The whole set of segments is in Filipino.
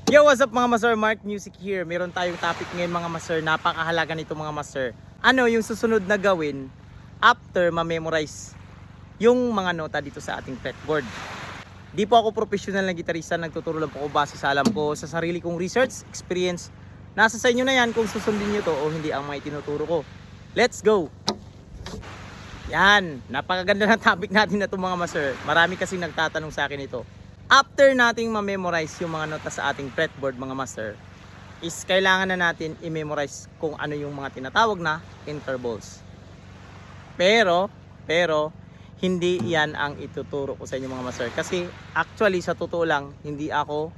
Yo, what's up mga master? Mark Music here. Meron tayong topic ngayon mga master. Napakahalaga nito mga master. Ano yung susunod na gawin after ma-memorize yung mga nota dito sa ating fretboard? Di po ako professional na gitarista. Nagtuturo lang po ako base sa alam ko, sa sarili kong research, experience. Nasa sa inyo na yan kung susundin nyo to o hindi ang mga itinuturo ko. Let's go! Yan, napakaganda ng topic natin na ito mga master. Marami kasing nagtatanong sa akin ito. After nating ma-memorize yung mga nota sa ating fretboard mga master, is kailangan na natin i-memorize kung ano yung mga tinatawag na intervals. Pero, hindi yan ang ituturo ko sa inyo mga master. Kasi actually sa totoo lang, hindi ako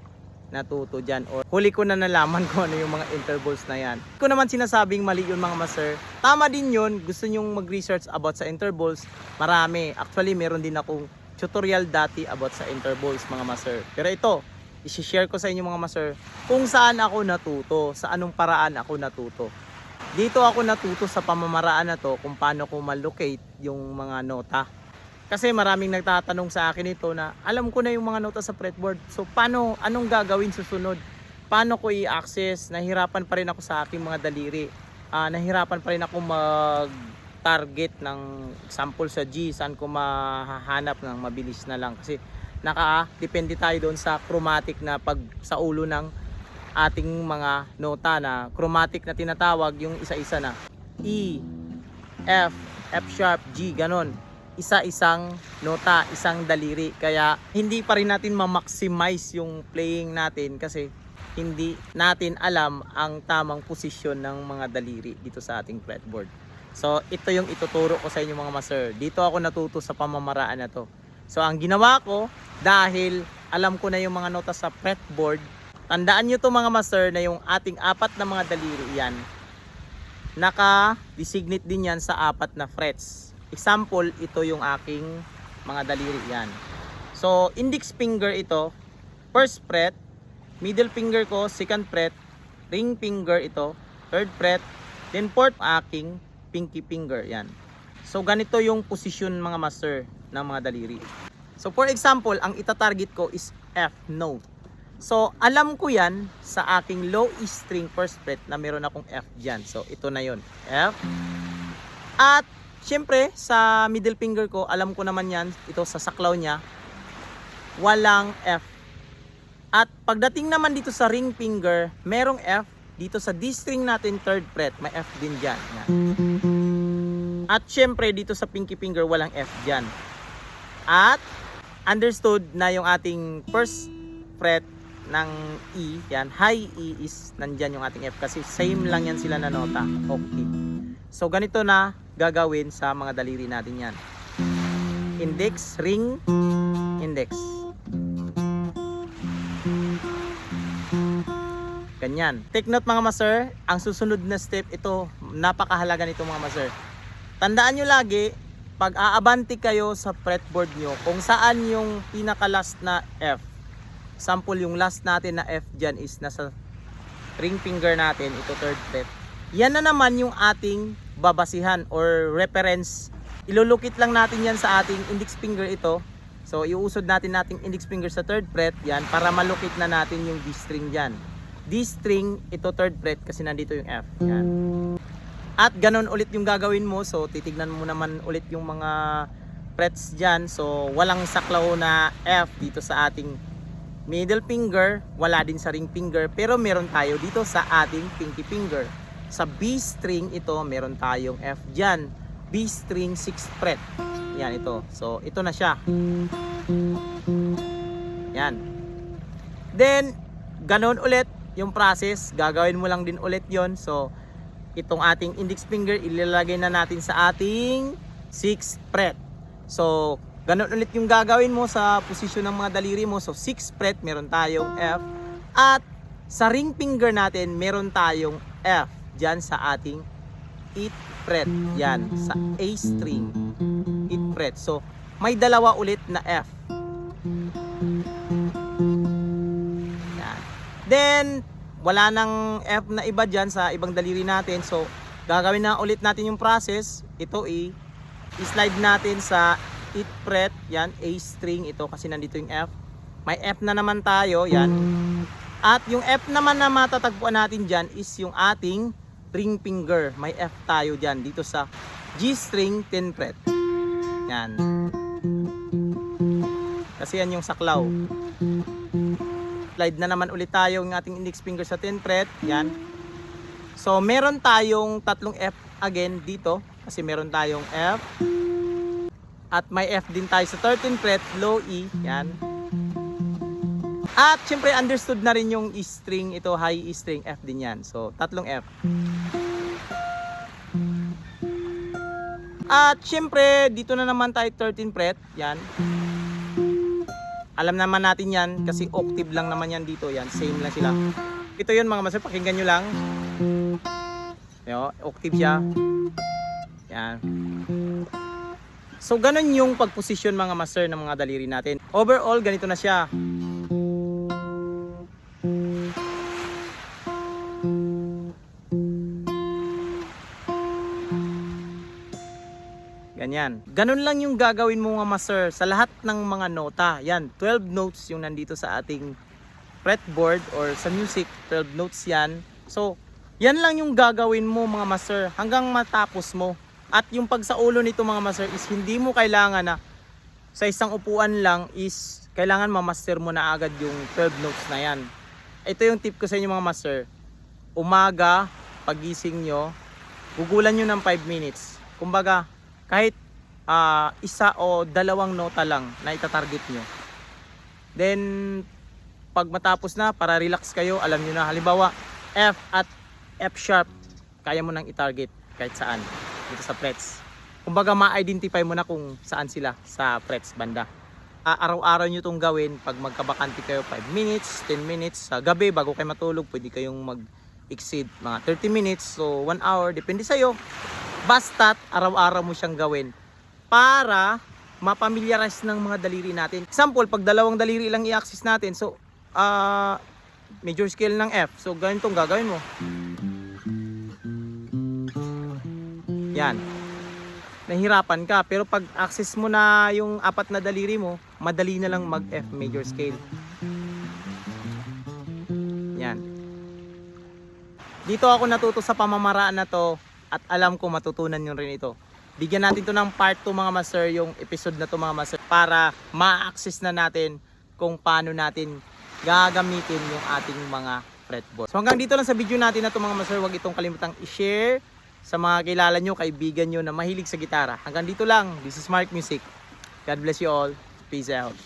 natuto dyan. Or huli ko na nalaman kung ano yung mga intervals na yan. Hindi ko naman sinasabing mali yun mga master. Tama din yun, gusto nyong mag-research about sa intervals. Marami. Actually meron din akong tutorial dati about sa intervals mga master. Pero ito, i-share ko sa inyo mga master kung saan ako natuto, sa anong paraan ako natuto. Dito ako natuto sa pamamaraan na to kung paano ko ma-locate yung mga nota. Kasi maraming nagtatanong sa akin ito na alam ko na yung mga nota sa fretboard. So paano, anong gagawin susunod? Paano ko i-access? Nahirapan pa rin ako sa aking mga daliri. Nahirapan pa rin ako target ng example sa G, saan ko mahahanap ng mabilis na lang kasi depende tayo doon sa chromatic na pag sa ulo ng ating mga nota na chromatic na tinatawag, yung isa-isa na E, F, F sharp, G, ganon, isa-isang nota, isang daliri, kaya hindi pa rin natin ma-maximize yung playing natin kasi hindi natin alam ang tamang posisyon ng mga daliri dito sa ating fretboard. So ito yung ituturo ko sa inyo mga master. Dito ako natuto sa pamamaraan na to. So ang ginawa ko, dahil alam ko na yung mga nota sa fretboard, tandaan nyo to mga master na yung ating apat na mga daliri yan, naka-designate din yan sa apat na frets. Example, ito yung aking mga daliri yan. So index finger ito, first fret, middle finger ko, second fret, ring finger ito, third fret, then fourth aking pinky finger, yan. So ganito yung position mga master ng mga daliri. So for example, ang itatarget ko is F note. So alam ko yan sa aking low E string first fret na meron akong F dyan. So ito na yon, F. At syempre sa middle finger ko, alam ko naman yan, ito sa saklaw niya, walang F. At pagdating naman dito sa ring finger, merong F. Dito sa D string natin, third fret, may F din dyan. Yan. At syempre, dito sa pinky finger, walang F dyan. At understood na yung ating first fret ng E, yan, high E is nandyan yung ating F kasi same lang yan sila na nota, octave. So ganito na gagawin sa mga daliri natin yan. Index, ring, index. Ganyan. Take note mga master, ang susunod na step ito, napakahalaga nito mga master. Tandaan nyo lagi, pag aabante kayo sa fretboard nyo, kung saan yung pinaka last na F. Sample yung last natin na F dyan is nasa ring finger natin, ito third fret. Yan na naman yung ating babasihan or reference. Ilulukit lang natin yan sa ating index finger ito. So iusod natin nating index finger sa third fret, yan, para malukit na natin yung D string dyan. D string, ito third fret kasi nandito yung F. Yan. At ganon ulit yung gagawin mo. So titignan mo naman ulit yung mga frets dyan. So walang saklaw na F dito sa ating middle finger. Wala din sa ring finger. Pero meron tayo dito sa ating pinky finger. Sa B string ito, meron tayong F dyan. B string 6th fret. Yan ito. So ito na siya. Yan. Then ganon ulit yung process, gagawin mo lang din ulit yon. So itong ating index finger ilalagay na natin sa ating 6th fret. So ganun ulit yung gagawin mo sa posisyon ng mga daliri mo. So 6th fret meron tayong F, at sa ring finger natin meron tayong F dyan sa ating 8th fret, yan sa A string 8th fret. So may dalawa ulit na F. Then, wala nang F na iba dyan sa ibang daliri natin. So, gagawin na ulit natin yung process. Ito i-slide natin sa 8th fret. Yan, A string ito kasi nandito yung F. May F na naman tayo. Yan. At yung F naman na matatagpuan natin dyan is yung ating ring finger. May F tayo dyan dito sa G string 10 fret. Yan. Kasi yan yung saklaw. Slide na naman ulit tayo ng ating index finger sa 10 fret. Yan. So meron tayong tatlong F again dito. Kasi meron tayong F. At may F din tayo sa 13 fret, low E. Yan. At syempre understood na rin yung E string, ito high E string, F din yan. So tatlong F. At syempre dito na naman tayo 13 fret, yan. Alam naman natin yan kasi octave lang naman yan dito, yan. Same lang sila. Ito yun mga master, pakinggan nyo lang. Yo, octave siya. Yan. So ganun yung pagposisyon mga master ng mga daliri natin. Overall ganito na siya. Ganyan. Ganun lang yung gagawin mo mga master sa lahat ng mga nota. Yan, 12 notes yung nandito sa ating fretboard or sa music, 12 notes yan. So, yan lang yung gagawin mo mga master hanggang matapos mo. At yung pagsaulo nito mga master is hindi mo kailangan na sa isang upuan lang is kailangan mamaster mo na agad yung 12 notes na yan. Ito yung tip ko sa inyo mga master. Umaga, pagising nyo, gugulan nyo ng 5 minutes. Kumbaga, kahit isa o dalawang nota lang na itatarget nyo. Then, pag matapos na, para relax kayo, alam nyo na, halimbawa, F at F sharp, kaya mo nang itarget kahit saan, dito sa frets. Kumbaga, ma-identify mo na kung saan sila sa frets banda. Araw-araw nyo itong gawin, pag magkabakante kayo, 5 minutes, 10 minutes, sa gabi, bago kayo matulog, pwede kayong mag-exceed mga 30 minutes, so 1 hour, depende sa'yo. Basta't araw-araw mo siyang gawin para mapamilyarize ng mga daliri natin. Example, pag dalawang daliri lang i-access natin, so major scale ng F, so ganitong gagawin mo. Yan. Nahirapan ka, pero pag access mo na yung apat na daliri mo, madali na lang mag F major scale. Yan. Dito ako natuto sa pamamaraan na to. At alam ko matutunan nyo rin ito. Bigyan natin to ng part 2 mga master, yung episode na to mga master, para ma-access na natin kung paano natin gagamitin yung ating mga fretboard. So hanggang dito lang sa video natin na to mga master. Huwag itong kalimutang i-share sa mga kilala nyo, kaibigan nyo na mahilig sa gitara. Hanggang dito lang. This is Mark Music. God bless you all. Peace out.